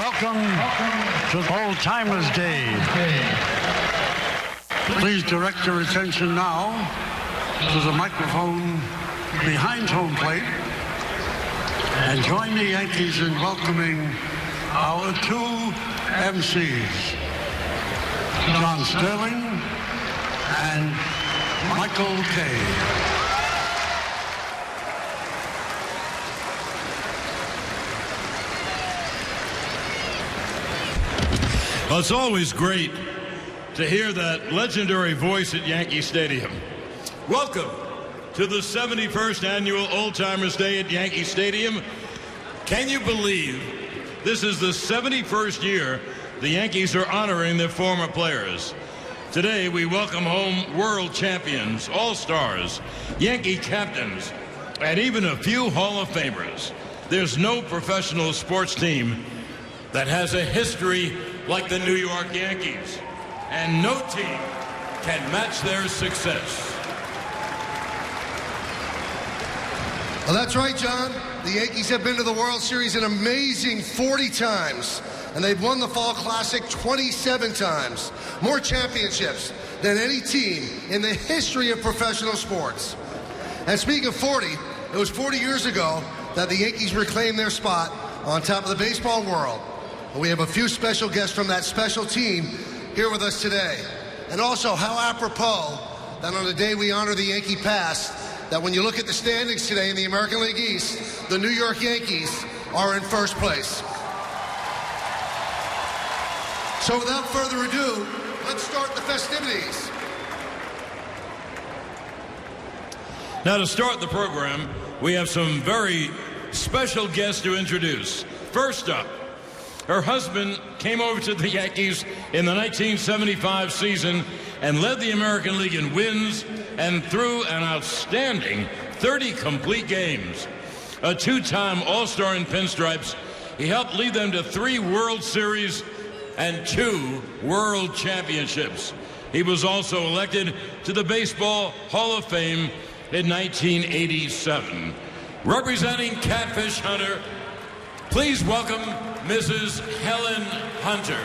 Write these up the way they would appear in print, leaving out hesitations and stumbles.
Welcome to Old Timers Day. Please direct your attention now to the microphone behind home plate and join the Yankees in welcoming our two MCs, John Sterling and Michael Kay. Well, it's always great to hear that legendary voice at Yankee Stadium. Welcome to the 71st Annual Old Timers Day at Yankee Stadium. Can you believe this is the 71st year the Yankees are honoring their former players? Today, we welcome home world champions, all-stars, Yankee captains, and even a few Hall of Famers. There's no professional sports team that has a history like the New York Yankees, and no team can match their success. Well, that's right, John. The Yankees have been to the World Series an amazing 40 times, and they've won the Fall Classic 27 times. More championships than any team in the history of professional sports. And speaking of 40, it was 40 years ago that the Yankees reclaimed their spot on top of the baseball world. We have a few special guests from that special team here with us today. And also, how apropos that on the day we honor the Yankee past, that when you look at the standings today in the American League East, the New York Yankees are in first place. So without further ado, let's start the festivities. Now, to start the program, we have some very special guests to introduce. First up, her husband came over to the Yankees in the 1975 season and led the American League in wins and threw an outstanding 30 complete games. A two-time All-Star in pinstripes, he helped lead them to 3 World Series and 2 World Championships. He was also elected to the Baseball Hall of Fame in 1987. Representing Catfish Hunter, please welcome Mrs. Helen Hunter.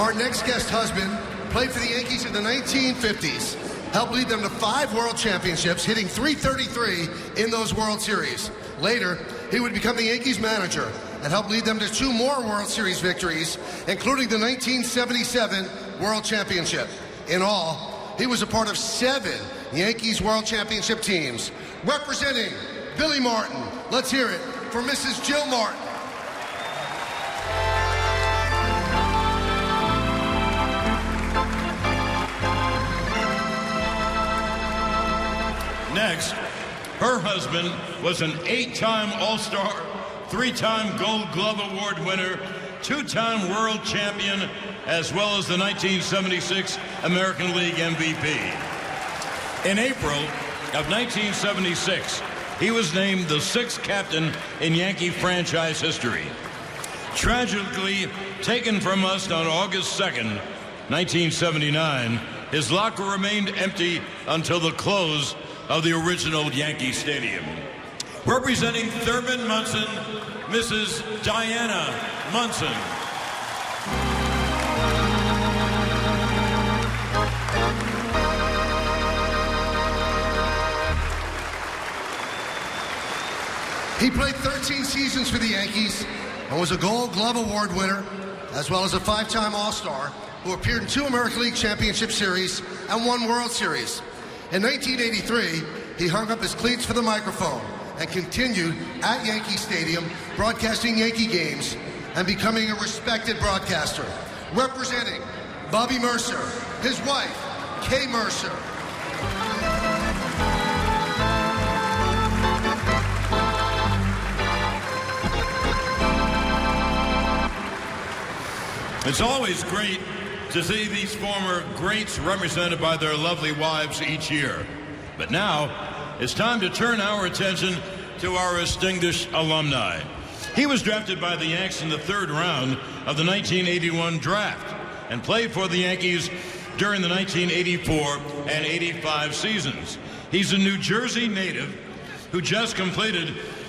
Our next guest husband played for the Yankees in the 1950s, helped lead them to 5 World Championships, hitting .333 in those World Series. Later, he would become the Yankees manager and help lead them to 2 more World Series victories, including the 1977 World Championship. In all, he was a part of 7 Yankees World Championship teams. Representing Billy Martin, let's hear it for Mrs. Jill Martin. Next, her husband was an 8-time All-Star, 3-time Gold Glove Award winner, 2-time World Champion, as well as the 1976 American League MVP. In April of 1976, he was named the 6th captain in Yankee franchise history. Tragically taken from us on August 2nd, 1979, his locker remained empty until the close of the original Yankee Stadium. Representing Thurman Munson, Mrs. Diana Munson. He played 13 seasons for the Yankees and was a Gold Glove Award winner, as well as a 5-time All-Star who appeared in 2 American League Championship Series and 1 World Series. In 1983, he hung up his cleats for the microphone and continued at Yankee Stadium, broadcasting Yankee games and becoming a respected broadcaster. Representing Bobby Mercer, his wife, Kay Mercer. It's always great to see these former greats represented by their lovely wives each year. But now, it's time to turn our attention to our distinguished alumni. He was drafted by the Yanks in the 3rd round of the 1981 draft and played for the Yankees during the 1984 and 85 seasons. He's a New Jersey native who just completed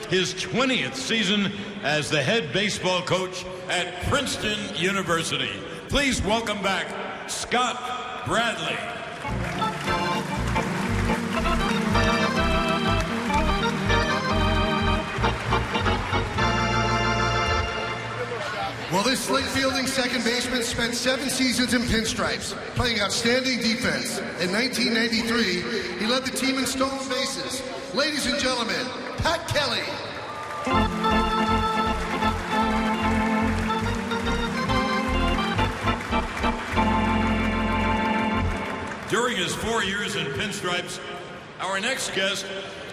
his 20th season as the head baseball coach at Princeton University. Please welcome back Scott Bradley. Well, this slick-fielding second baseman spent 7 seasons in pinstripes, playing outstanding defense. In 1993, he led the team in stolen bases. Ladies and gentlemen, Pat Kelly. During his 4 years in pinstripes, our next guest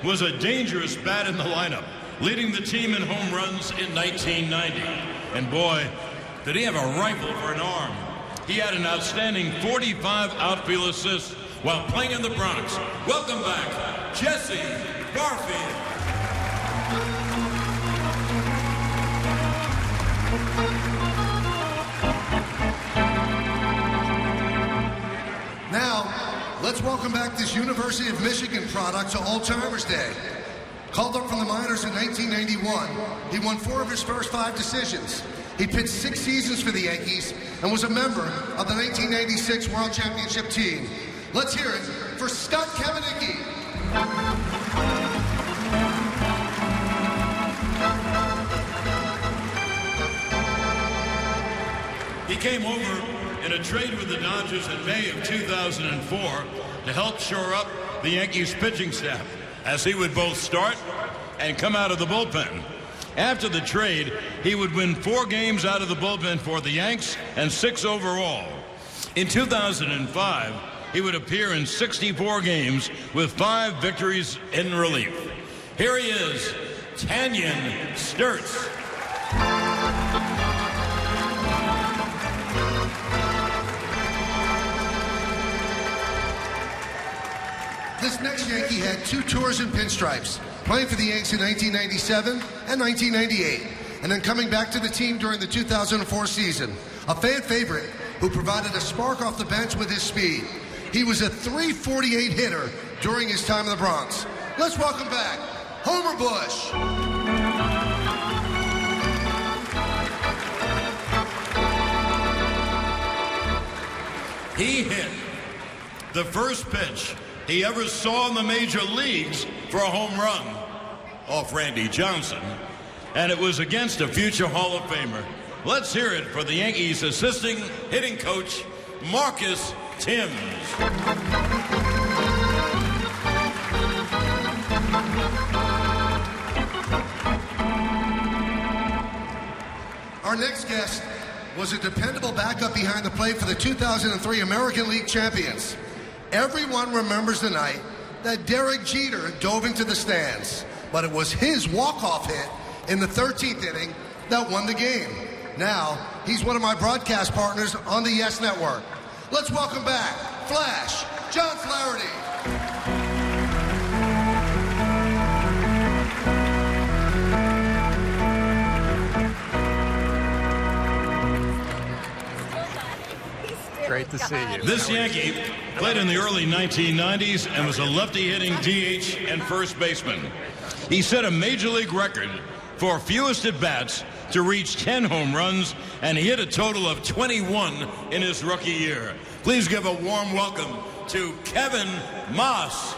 was a dangerous bat in the lineup, leading the team in home runs in 1990. And boy, did he have a rifle for an arm. He had an outstanding 45 outfield assists while playing in the Bronx. Welcome back, Jesse Garfield. Now, let's welcome back this University of Michigan product to Old Timers Day. Called up from the minors in 1991, he won 4 of his first 5 decisions. He pitched 6 seasons for the Yankees and was a member of the 1996 World Championship team. Let's hear it for Scott Kamenicki. He came over in a trade with the Dodgers in May of 2004 to help shore up the Yankees pitching staff, as he would both start and come out of the bullpen. After the trade, he would win 4 games out of the bullpen for the Yanks and 6 overall. In 2005, he would appear in 64 games with 5 victories in relief. Here he is, Tanyan Sturtz. This next Yankee had 2 tours in pinstripes, playing for the Yanks in 1997 and 1998, and then coming back to the team during the 2004 season. A fan favorite who provided a spark off the bench with his speed. He was a .348 hitter during his time in the Bronx. Let's welcome back Homer Bush. He hit the first pitch he ever saw in the major leagues for a home run off Randy Johnson, and it was against a future Hall of Famer. Let's hear it for the Yankees assisting hitting coach Marcus Timms. Our next guest was a dependable backup behind the plate for the 2003 American League champions. Everyone remembers the night that Derek Jeter dove into the stands, but it was his walk-off hit in the 13th inning that won the game. Now, he's one of my broadcast partners on the Yes Network. Let's welcome back Flash John Flaherty. Great to see you. This Yankee played in the early 1990s and was a lefty-hitting DH and first baseman. He set a major league record for fewest at-bats to reach 10 home runs, and he hit a total of 21 in his rookie year. Please give a warm welcome to Kevin Moss.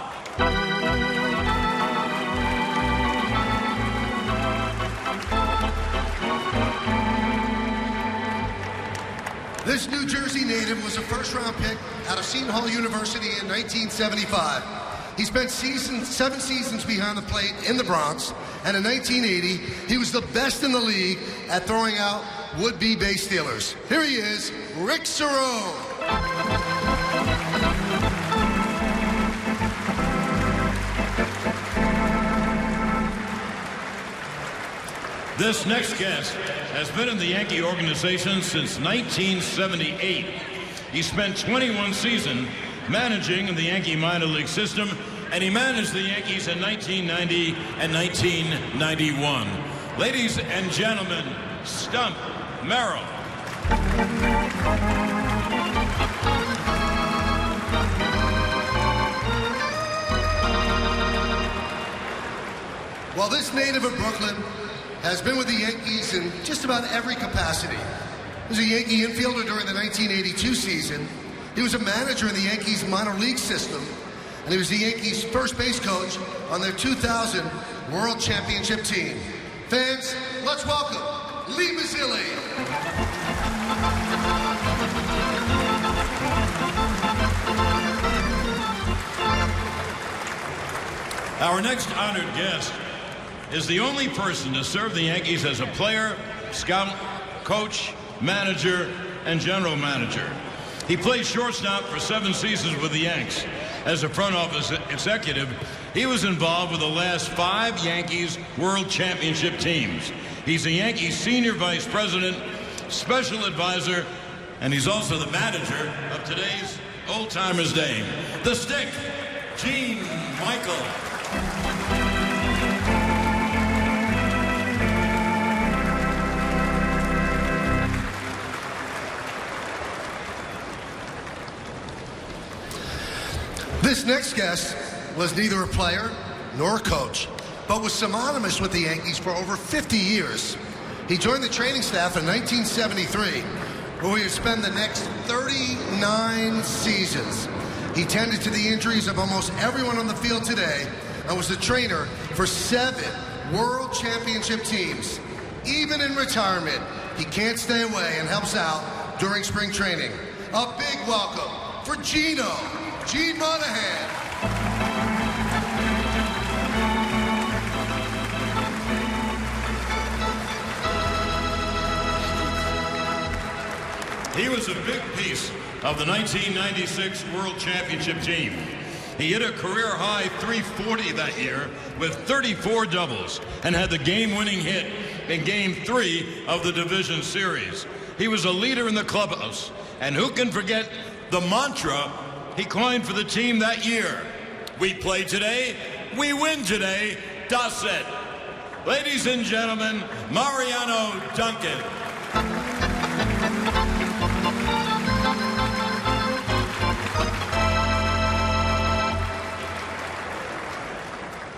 This New Jersey native was a first-round pick out of Seton Hall University in 1975. He spent 7 seasons behind the plate in the Bronx, and in 1980, he was the best in the league at throwing out would-be base stealers. Here he is, Rick Cerrone. This next guest has been in the Yankee organization since 1978. He spent 21 seasons managing in the Yankee minor league system, and he managed the Yankees in 1990 and 1991. Ladies and gentlemen, Stump Merrill. Well, this native of Brooklyn has been with the Yankees in just about every capacity. He was a Yankee infielder during the 1982 season. He was a manager in the Yankees minor league system, and he was the Yankees first base coach on their 2000 World Championship team. Fans, let's welcome Lee Mazzilli. Our next honored guest is the only person to serve the Yankees as a player, scout, coach, manager, and general manager. He played shortstop for 7 seasons with the Yanks. As a front office executive, he was involved with the last 5 Yankees World Championship teams. He's a Yankees senior vice president, special advisor, and he's also the manager of today's Old Timers Day. The Stick, Gene Michael. This next guest was neither a player nor a coach, but was synonymous with the Yankees for over 50 years. He joined the training staff in 1973, where he would spend the next 39 seasons. He tended to the injuries of almost everyone on the field today and was the trainer for 7 World Championship teams. Even in retirement, he can't stay away and helps out during spring training. A big welcome for Gene Monahan. He was a big piece of the 1996 World Championship team. He hit a career-high .340 that year with 34 doubles and had the game-winning hit in Game 3 of the division series. He was a leader in the clubhouse, and who can forget the mantra he coined for the team that year? We play today, we win today, das it. Ladies and gentlemen, Mariano Duncan.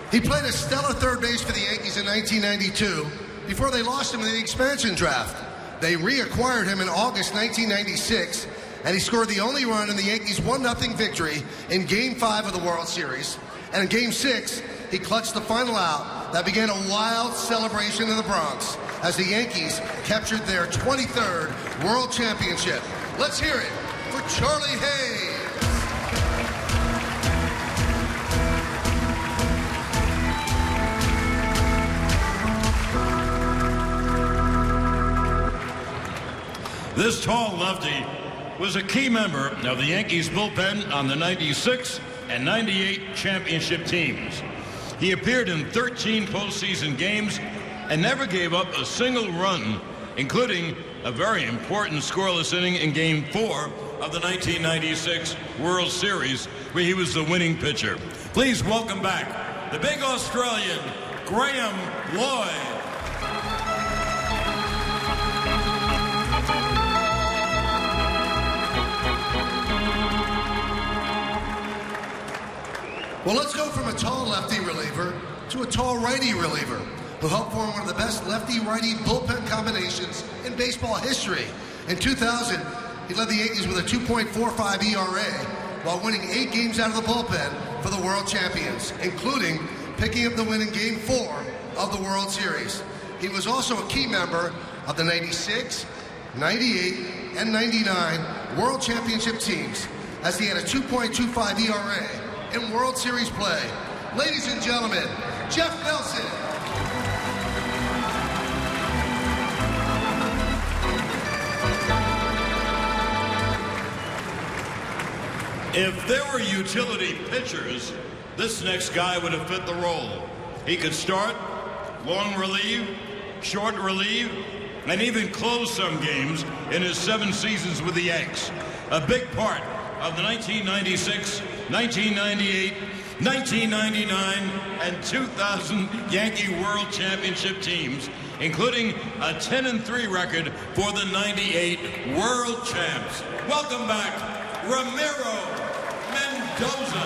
He played a stellar third base for the Yankees in 1992 before they lost him in the expansion draft. They reacquired him in August 1996, and he scored the only run in the Yankees' 1-0 victory in Game 5 of the World Series. And in Game 6, he clutched the final out that began a wild celebration in the Bronx as the Yankees captured their 23rd World Championship. Let's hear it for Charlie Hayes. This tall lefty was a key member of the Yankees bullpen on the 96 and 98 championship teams. He appeared in 13 postseason games and never gave up a single run, including a very important scoreless inning in Game 4 of the 1996 World Series, where he was the winning pitcher. Please welcome back the big Australian, Graham Lloyd. Well, let's go from a tall lefty reliever to a tall righty reliever who helped form one of the best lefty-righty bullpen combinations in baseball history. In 2000, he led the Yankees with a 2.45 ERA while winning 8 games out of the bullpen for the World Champions, including picking up the win in Game 4 of the World Series. He was also a key member of the 96, 98, and 99 World Championship teams, as he had a 2.25 ERA in World Series play. Ladies and gentlemen, Jeff Nelson. If there were utility pitchers, this next guy would have fit the role. He could start, long relieve, short relieve, and even close some games in his 7 seasons with the Yanks. A big part of the 1996, 1998, 1999, and 2000 Yankee World Championship teams, including a 10-3 record for the 98 World Champs. Welcome back, Ramiro Mendoza.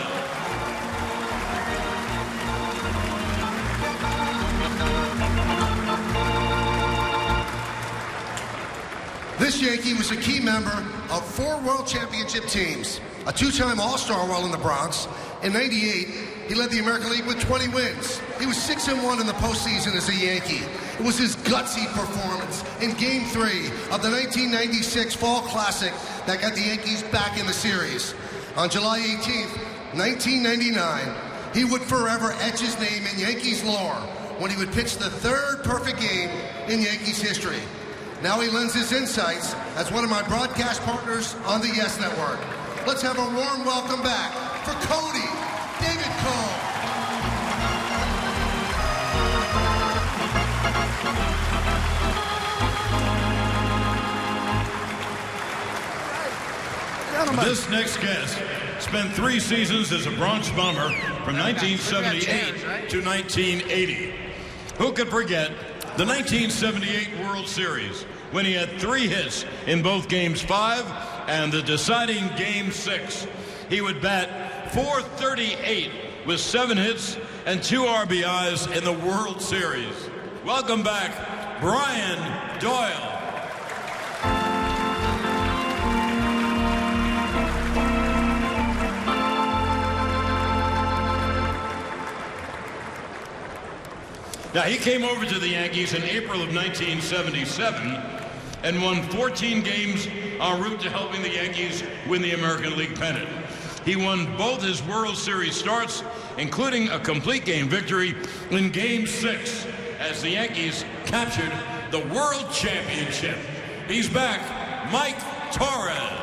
This Yankee was a key member of 4 World Championship teams, a 2-time All-Star while in the Bronx. In '98, he led the American League with 20 wins. He was 6-1 in the postseason as a Yankee. It was his gutsy performance in Game 3 of the 1996 Fall Classic that got the Yankees back in the series. On July 18th, 1999, he would forever etch his name in Yankees lore when he would pitch the 3rd perfect game in Yankees history. Now he lends his insights as one of my broadcast partners on the Yes Network. Let's have a warm welcome back for Cody David Cole. This next guest spent 3 seasons as a Bronx Bomber from 1978 to 1980. Who could forget the 1978 World Series when he had 3 hits in both Games 5 and the deciding Game 6. He would bat .438 with 7 hits and 2 RBIs in the World Series. Welcome back, Brian Doyle. Now, he came over to the Yankees in April of 1977 and won 14 games en route to helping the Yankees win the American League pennant. He won both his World Series starts, including a complete game victory in Game 6 as the Yankees captured the World Championship. He's back, Mike Torres.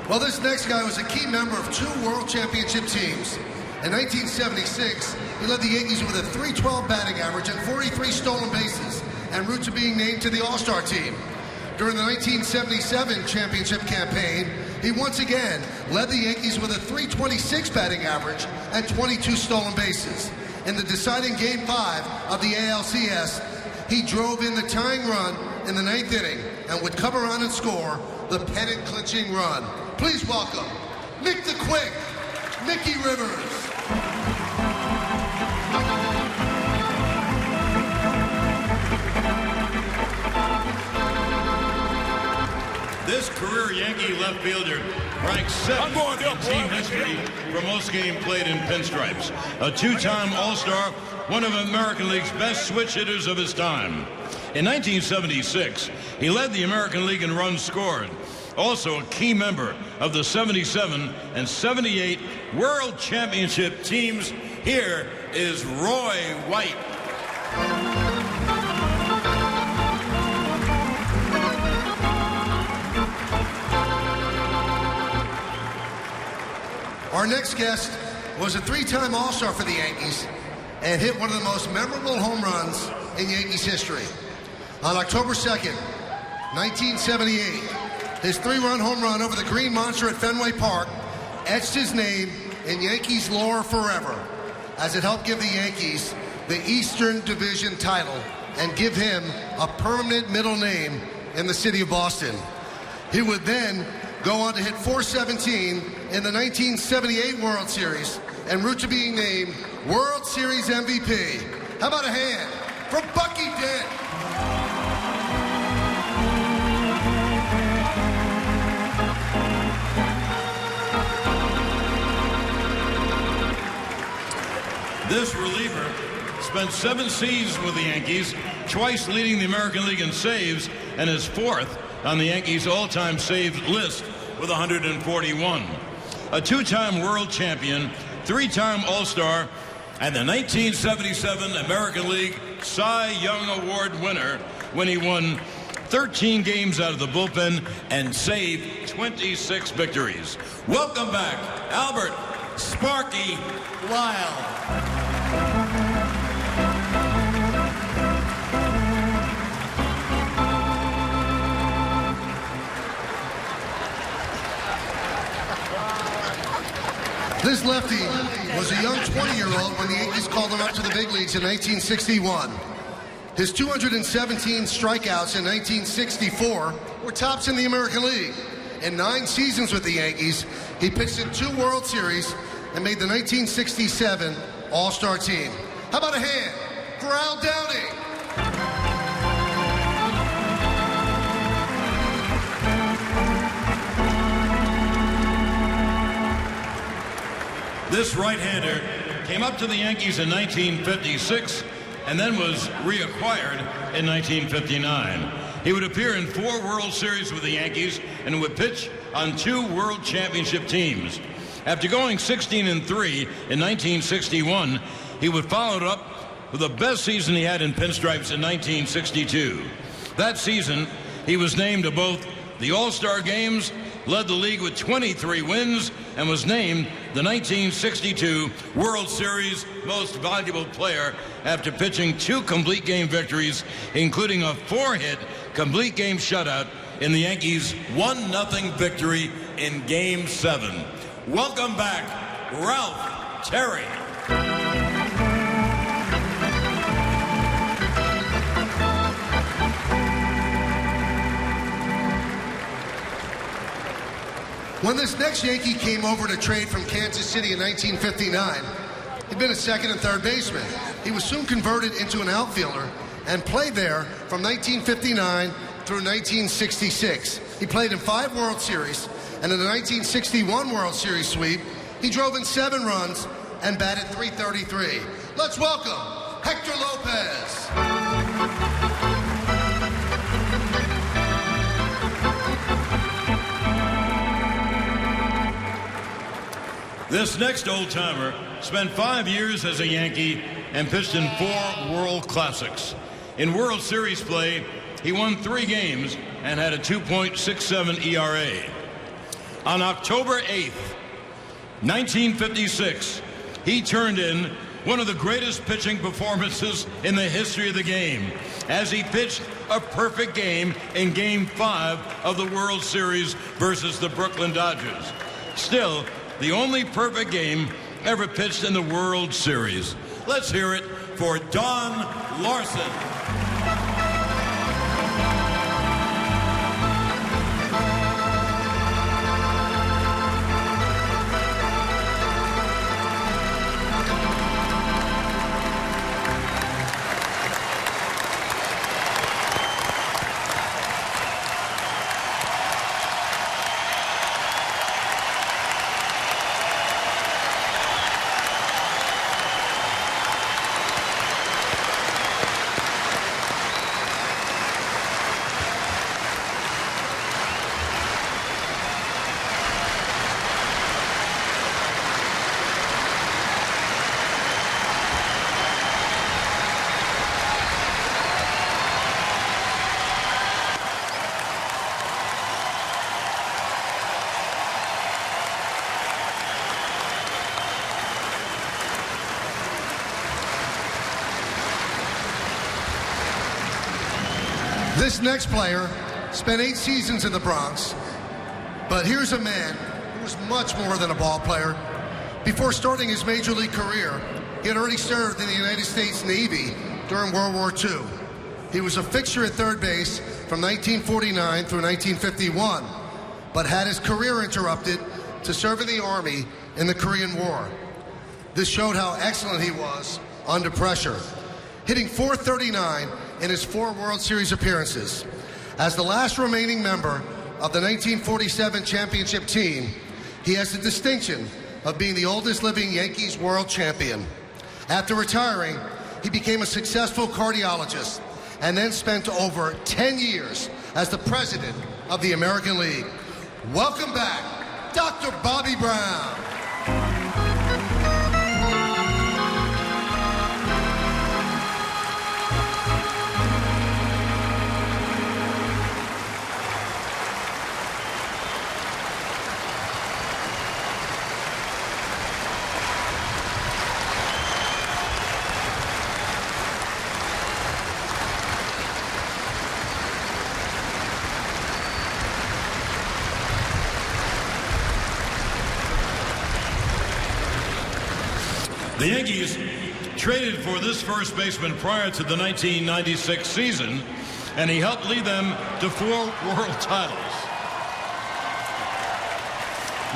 Well, this next guy was a key member of 2 World Championship teams. In 1976, he led the Yankees with a .312 batting average and 43 stolen bases, en route to being named to the All-Star team. During the 1977 championship campaign, he once again led the Yankees with a .326 batting average and 22 stolen bases. In the deciding Game 5 of the ALCS, he drove in the tying run in the 9th inning and would come around and score the pennant-clinching run. Please welcome Mick the Quick, Mickey Rivers. This career Yankee left fielder ranks 7th in team history for most games played in pinstripes. A 2-time All-Star, one of American League's best switch hitters of his time. In 1976, he led the American League in runs scored. Also a key member of the 77 and 78 World Championship teams. Here is Roy White. Our next guest was a 3-time All-Star for the Yankees and hit one of the most memorable home runs in Yankees history. On October 2nd, 1978, his 3-run home run over the Green Monster at Fenway Park etched his name in Yankees lore forever, as it helped give the Yankees the Eastern Division title and give him a permanent middle name in the city of Boston. He would then go on to hit .417 in the 1978 World Series en route to being named World Series MVP. How about a hand for Bucky Dent? This reliever spent 7 seasons with the Yankees, twice leading the American League in saves, and is 4th on the Yankees all-time save list with 141. A 2-time world champion, 3-time All-Star, and the 1977 American League Cy Young Award winner when he won 13 games out of the bullpen and saved 26 victories. Welcome back, Albert Sparky Lyle. This lefty was a young 20-year-old when the Yankees called him up to the big leagues in 1961. His 217 strikeouts in 1964 were tops in the American League. In 9 seasons with the Yankees, he pitched in 2 World Series and made the 1967 All-Star team. How about a hand for Al Downing? This right-hander came up to the Yankees in 1956 and then was reacquired in 1959. He would appear in 4 World Series with the Yankees and would pitch on 2 World Championship teams. After going 16-3 in 1961, he would follow it up with the best season he had in pinstripes in 1962. That season, he was named to both the All-Star games, led the league with 23 wins, and was named the 1962 World Series Most Valuable Player after pitching 2 complete game victories, including a 4-hit complete game shutout in the Yankees' 1-0 victory in Game 7. Welcome back, Ralph Terry. When this next Yankee came over to trade from Kansas City in 1959, he'd been a second and third baseman. He was soon converted into an outfielder and played there from 1959 through 1966. He played in 5 World Series, and in the 1961 World Series sweep, he drove in 7 runs and batted .333. Let's welcome Hector Lopez. This next old-timer spent 5 years as a Yankee and pitched in 4 World Classics. In World Series play, he won 3 games and had a 2.67 ERA. On October 8th, 1956, he turned in one of the greatest pitching performances in the history of the game, as he pitched a perfect game in Game 5 of the World Series versus the Brooklyn Dodgers. Still, the only perfect game ever pitched in the World Series. Let's hear it for Don Larson. This next player spent 8 seasons in the Bronx, but here's a man who was much more than a ball player. Before starting his major league career, he had already served in the United States Navy during World War II. He was a fixture at third base from 1949 through 1951, but had his career interrupted to serve in the Army in the Korean War. This showed how excellent he was under pressure, hitting .439 in his 4 World Series appearances. As the last remaining member of the 1947 championship team, he has the distinction of being the oldest living Yankees world champion. After retiring, he became a successful cardiologist and then spent over 10 years as the president of the American League. Welcome back, Dr. Bobby Brown. The Yankees traded for this first baseman prior to the 1996 season, and he helped lead them to 4 world titles.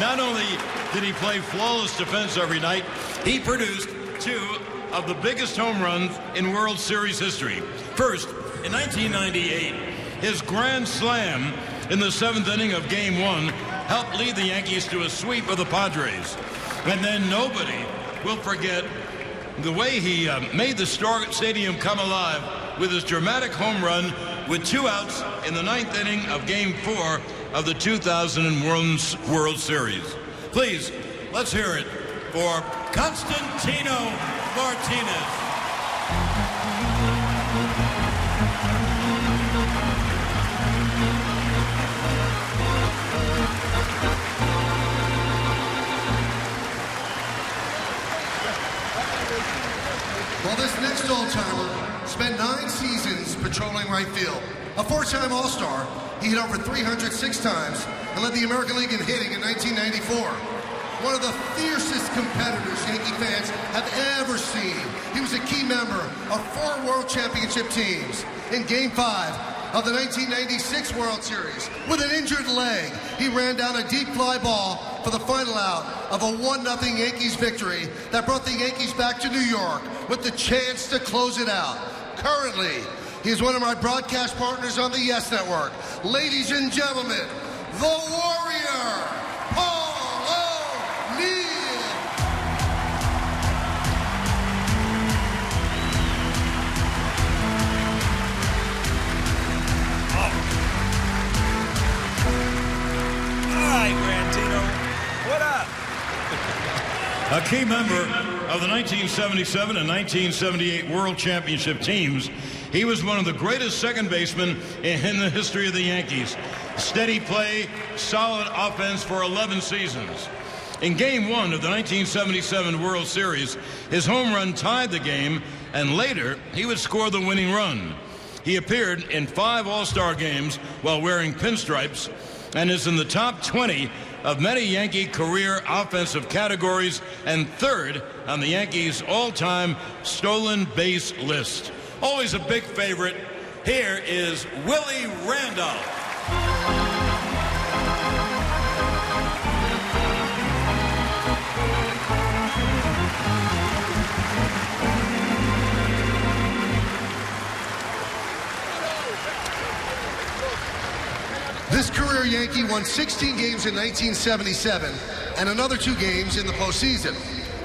Not only did he play flawless defense every night, he produced 2 of the biggest home runs in World Series history. First, in 1998, his grand slam in the 7th inning of Game 1 helped lead the Yankees to a sweep of the Padres. And then nobody will forget the way he made the stadium come alive with his dramatic home run with 2 outs in the 9th inning of Game 4 of the 2001 World Series. Please, let's hear it for Constantino Martinez. Well, this next old-timer spent 9 seasons patrolling right field. A 4-time All-Star, he hit over 306 times and led the American League in hitting in 1994. One of the fiercest competitors Yankee fans have ever seen. He was a key member of 4 World Championship teams. In Game 5 of the 1996 World Series, with an injured leg, he ran down a deep fly ball for the final out of a 1-0 Yankees victory that brought the Yankees back to New York with the chance to close it out. Currently, he's one of my broadcast partners on the Yes Network. Ladies and gentlemen, the Warrior, Paul O'Neill. Hi, Grantino. What up? A key member of the 1977 and 1978 World Championship teams, he was one of the greatest second basemen in the history of the Yankees. Steady play, solid offense for 11 seasons. In Game 1 of the 1977 World Series, his home run tied the game, and later he would score the winning run. He appeared in 5 All-Star games while wearing pinstripes and is in the top 20 of many Yankee career offensive categories and 3rd on the Yankees' all-time stolen base list. Always a big favorite, here is Willie Randolph. This career Yankee won 16 games in 1977 and another 2 games in the postseason.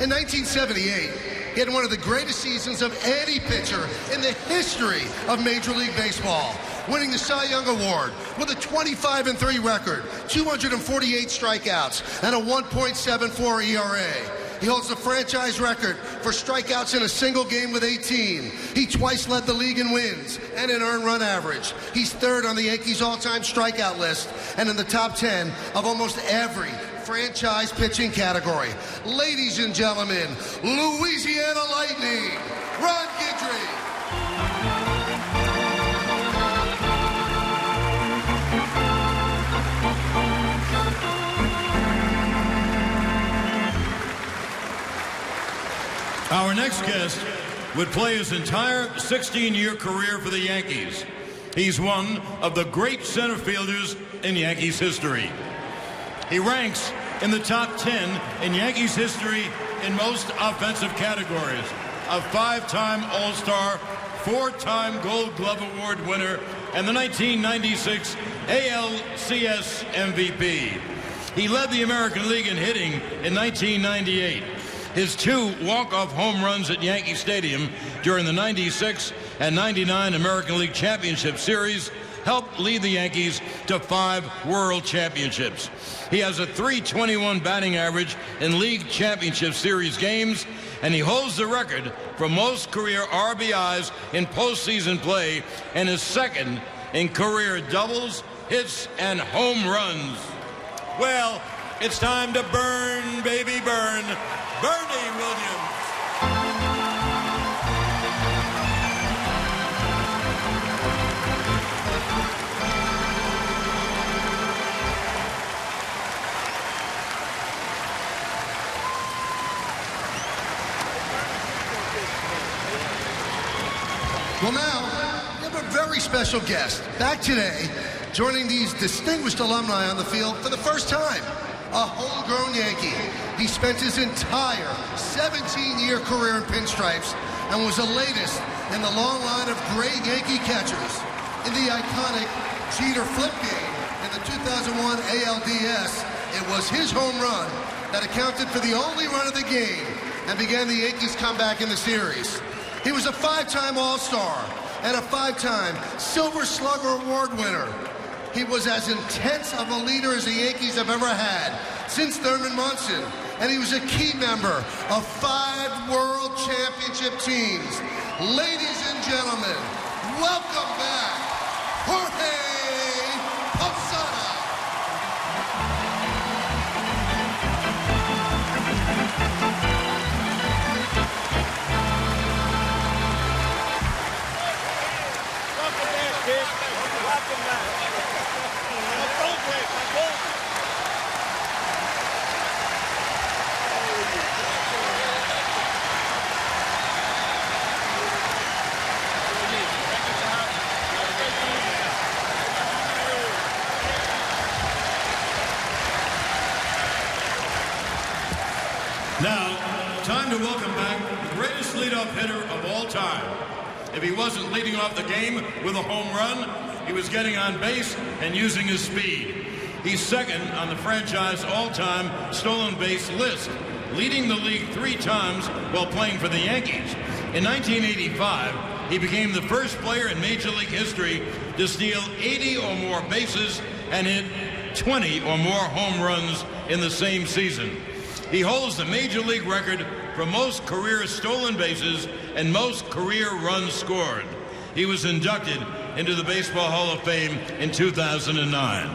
In 1978, he had one of the greatest seasons of any pitcher in the history of Major League Baseball, winning the Cy Young Award with a 25-3 record, 248 strikeouts, and a 1.74 ERA. He holds the franchise record for strikeouts in a single game with 18. He twice led the league in wins and in earned run average. He's 3rd on the Yankees' all-time strikeout list and in the top 10 of almost every franchise pitching category. Ladies and gentlemen, Louisiana Lightning, Ron Guidry. Our next guest would play his entire 16-year career for the Yankees. He's one of the great center fielders in Yankees history. He ranks in the top 10 in Yankees history in most offensive categories. A 5-time All-Star, 4-time Gold Glove Award winner, and the 1996 ALCS MVP. He led the American League in hitting in 1998. His 2 walk-off home runs at Yankee Stadium during the 96 and 99 American League Championship Series helped lead the Yankees to 5 World Championships. He has a .321 batting average in League Championship Series games, and he holds the record for most career RBIs in postseason play and is 2nd in career doubles, hits, and home runs. Well, it's time to burn, baby, burn. Bernie Williams. Well, now, we have a very special guest back today, joining these distinguished alumni on the field for the first time. A homegrown Yankee. He spent his entire 17-year career in pinstripes and was the latest in the long line of great Yankee catchers. In the iconic Jeter flip game in the 2001 ALDS, it was his home run that accounted for the only run of the game and began the Yankees' comeback in the series. He was a 5-time All-Star and a 5-time Silver Slugger Award winner. He was as intense of a leader as the Yankees have ever had since Thurman Munson, and he was a key member of 5 World Championship teams. Ladies and gentlemen, welcome back, Jorge Posada. Now, time to welcome back the greatest leadoff hitter of all time. If he wasn't leading off the game with a home run, he was getting on base and using his speed. He's second on the franchise all-time stolen base list, leading the league 3 times while playing for the Yankees. In 1985, he became the first player in Major League history to steal 80 or more bases and hit 20 or more home runs in the same season. He holds the Major League record for most career stolen bases and most career runs scored. He was inducted into the Baseball Hall of Fame in 2009.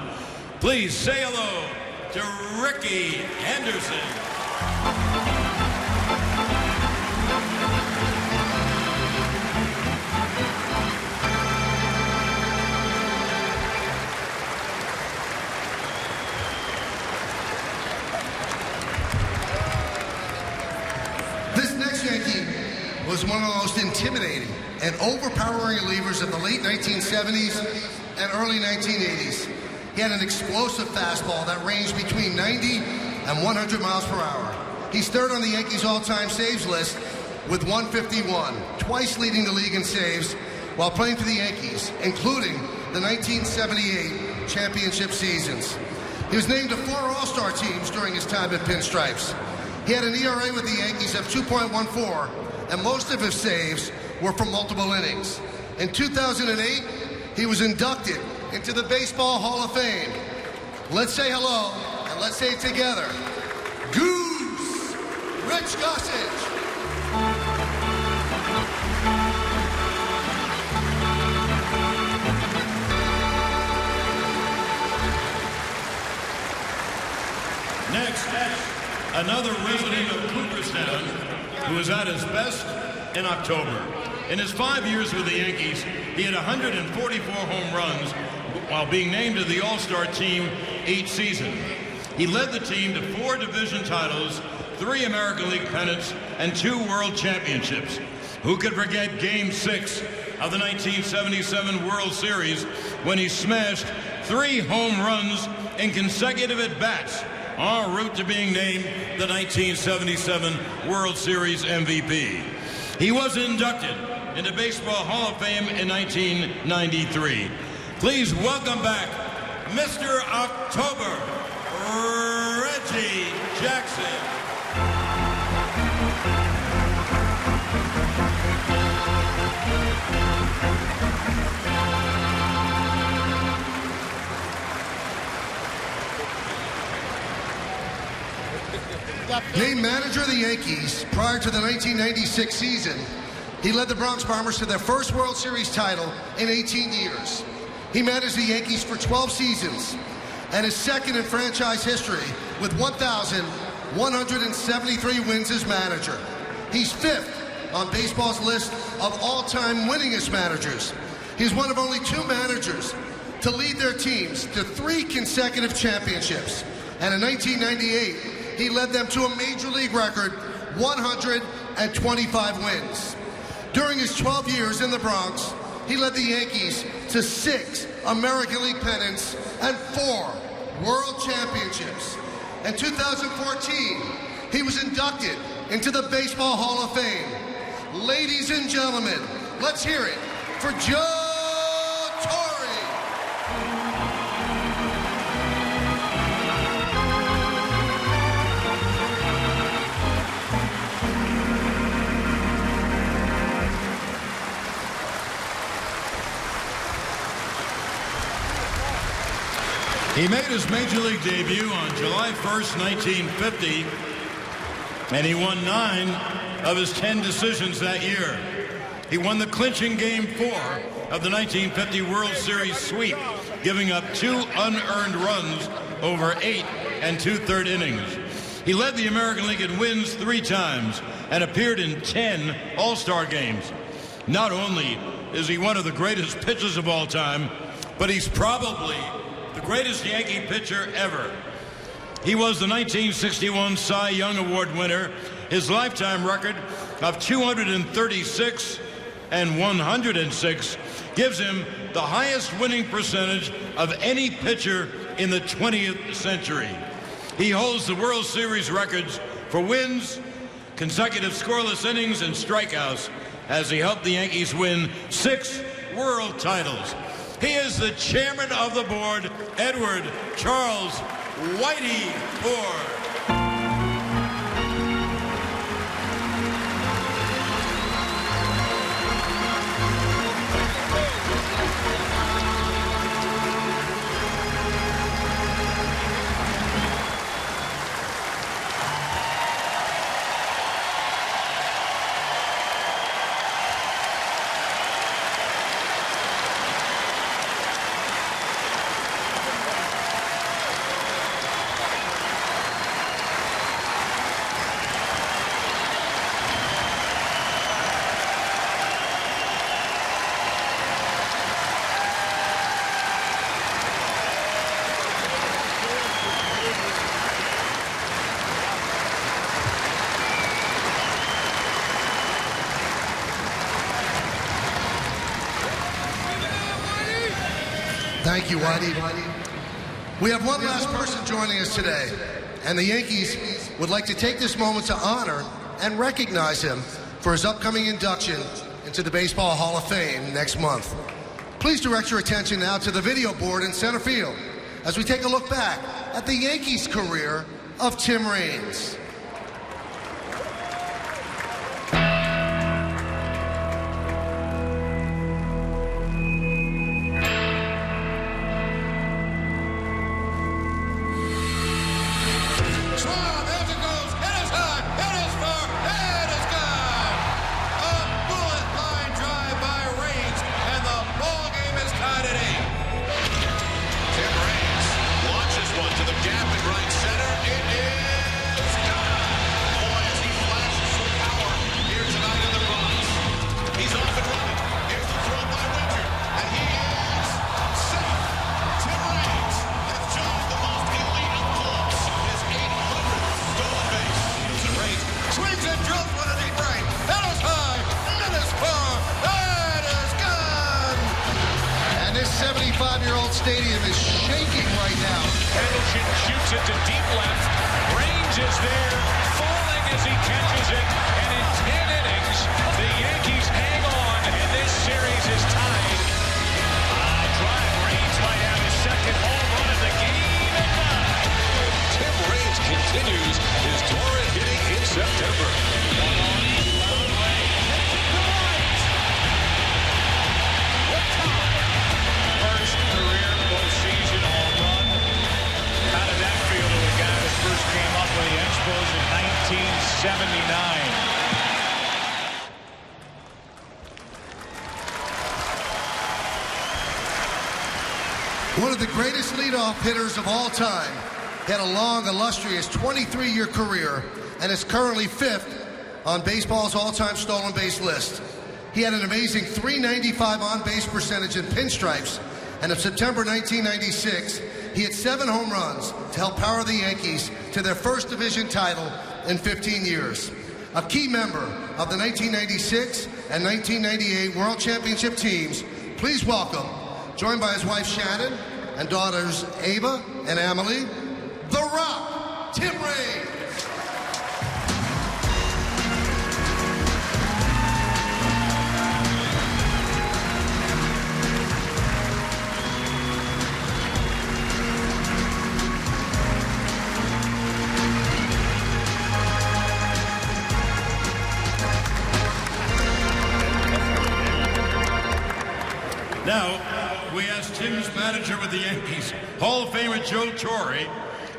Please say hello to Ricky Henderson. Yankee was one of the most intimidating and overpowering relievers of the late 1970s and early 1980s. He had an explosive fastball that ranged between 90 and 100 miles per hour. He's third on the Yankees' all-time saves list with 151, twice leading the league in saves while playing for the Yankees, including the 1978 championship seasons. He was named to 4 All-Star teams during his time at Pinstripes. He had an ERA with the Yankees of 2.14, and most of his saves were from multiple innings. In 2008, he was inducted into the Baseball Hall of Fame. Let's say hello, and let's say it together. Goose, Rich Gossage. Next, another resident of Cooperstown who was at his best in October. In his 5 years with the Yankees, he had 144 home runs while being named to the All-Star team each season. He led the team to 4 division titles, 3 American League pennants, and 2 World Championships. Who could forget Game 6 of the 1977 World Series when he smashed 3 home runs in consecutive at-bats, en route to being named the 1977 World Series MVP. He was inducted into Baseball Hall of Fame in 1993. Please welcome back Mr. October, Reggie Jackson. Named manager of the Yankees prior to the 1996 season, he led the Bronx Bombers to their first World Series title in 18 years. He managed the Yankees for 12 seasons and is second in franchise history with 1,173 wins as manager. He's 5th on baseball's list of all-time winningest managers. He's one of only 2 managers to lead their teams to 3 consecutive championships. And in 1998, he led them to a Major League record 125 wins. During his 12 years in the Bronx, he led the Yankees to 6 American League pennants and 4 World Championships. In 2014, he was inducted into the Baseball Hall of Fame. Ladies and gentlemen, let's hear it for Joe Torre. He made his Major League debut on July 1st, 1950, and he won 9 of his 10 decisions that year. He won the clinching Game 4 of the 1950 World Series sweep, giving up 2 unearned runs over 8 2/3 innings. He led the American League in wins 3 times and appeared in 10 All-Star games. Not only is he one of the greatest pitchers of all time, but he's probably the greatest Yankee pitcher ever. He was the 1961 Cy Young Award winner. His lifetime record of 236 and 106 gives him the highest winning percentage of any pitcher in the 20th century. He holds the World Series records for wins, consecutive scoreless innings, and strikeouts as he helped the Yankees win 6 world titles. He is the chairman of the board, Edward Charles Whitey Ford. Thank you, Whitey. We have one last person joining us today, and the Yankees would like to take this moment to honor and recognize him for his upcoming induction into the Baseball Hall of Fame next month. Please direct your attention now to the video board in center field as we take a look back at the Yankees' career of Tim Raines. Stadium is shaking right now. Henderson shoots it to deep left. Raines is there, falling as he catches it. And in 10 innings, the Yankees hang on, and this series is tied. Drive. Raines might have his second home run of the game at 9. Tim Raines continues his torrid hitting in September. First career postseason home run. How did that feel to a guy who first came up with the Expos in 1979? One of the greatest leadoff hitters of all time. He had a long, illustrious 23-year career and is currently 5th on baseball's all-time stolen base list. He had an amazing .395 on-base percentage in pinstripes, and in September 1996, he hit 7 home runs to help power the Yankees to their first division title in 15 years. a key member of the 1996 and 1998 World Championship teams. Please welcome, joined by his wife Shannon and daughters Ava and Amelie, The Rock, Tim Raines. Now, we ask Tim's manager with the Yankees, Hall of Famer Joe Torre,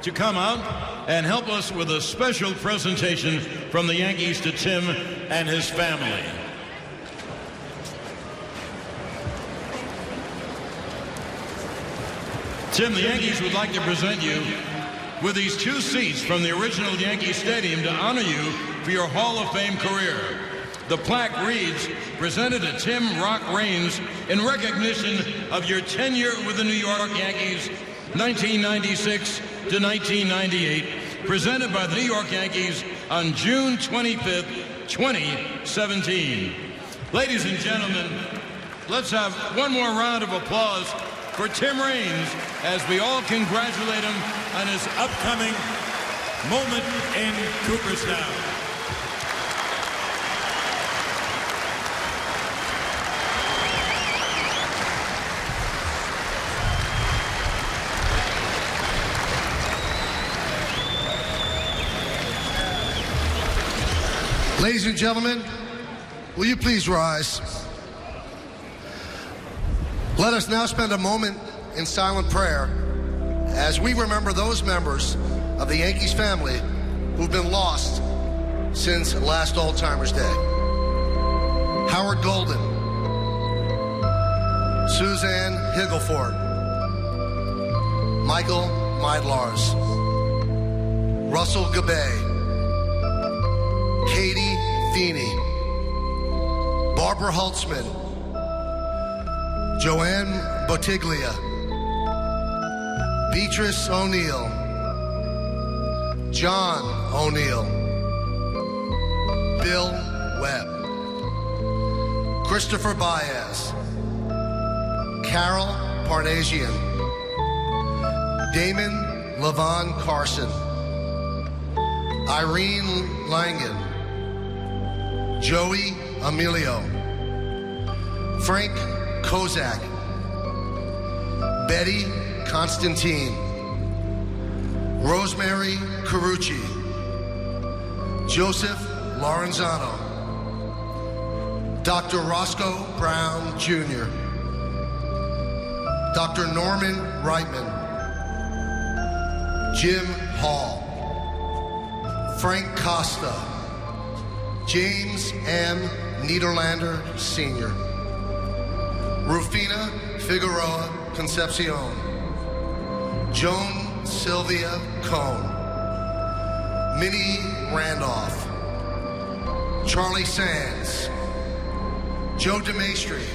to come out and help us with a special presentation from the Yankees to Tim and his family. Tim, the Yankees would like to present you with these 2 seats from the original Yankee Stadium to honor you for your Hall of Fame career. The plaque reads, presented to Tim Rock Raines in recognition of your tenure with the New York Yankees, 1996 to 1998, presented by the New York Yankees on June 25th, 2017. Ladies and gentlemen, let's have one more round of applause for Tim Raines as we all congratulate him on his upcoming moment in Cooperstown. Ladies and gentlemen, will you please rise? Let us now spend a moment in silent prayer as we remember those members of the Yankees family who've been lost since last Old Timers Day. Howard Golden, Suzanne Higgleford, Michael Meidlars, Russell Gabay, Katie Feeney, Barbara Holtzman, Joanne Bottiglia, Beatrice O'Neill, John O'Neill, Bill Webb, Christopher Baez, Carol Parnasian, Damon Levon Carson, Irene Langen, Joey Emilio, Frank Kozak, Betty Constantine, Rosemary Carucci, Joseph Lorenzano, Dr. Roscoe Brown Jr., Dr. Norman Reitman, Jim Hall, Frank Costa, James M. Niederlander Sr., Rufina Figueroa Concepcion, Joan Sylvia Cohn, Minnie Randolph, Charlie Sands, Joe DeMaestri,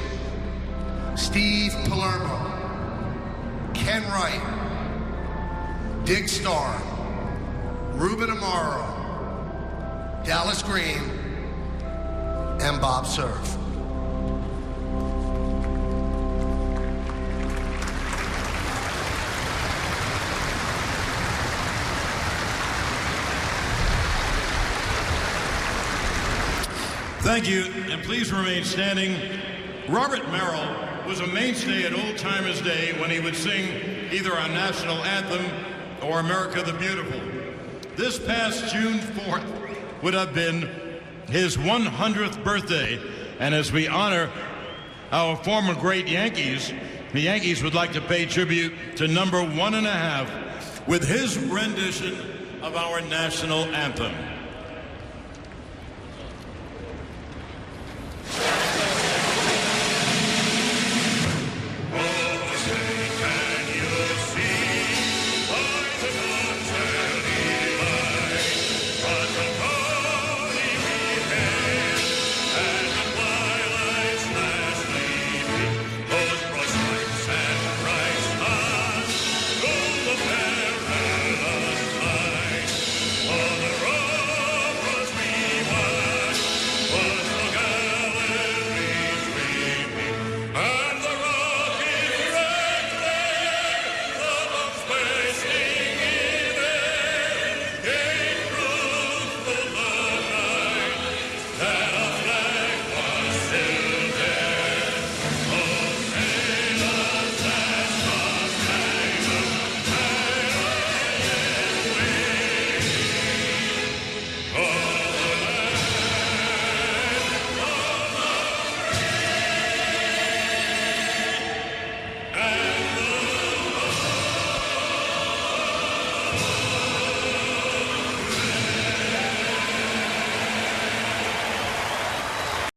Steve Palermo, Ken Wright, Dig Starr, Ruben Amaro, Dallas Green, and Bob Cerf. Thank you, and please remain standing. Robert Merrill was a mainstay at Old Timers Day when he would sing either our national anthem or America the Beautiful. This past June 4th would have been his 100th birthday, and as we honor our former great Yankees, the Yankees would like to pay tribute to number 1.5 with his rendition of our national anthem.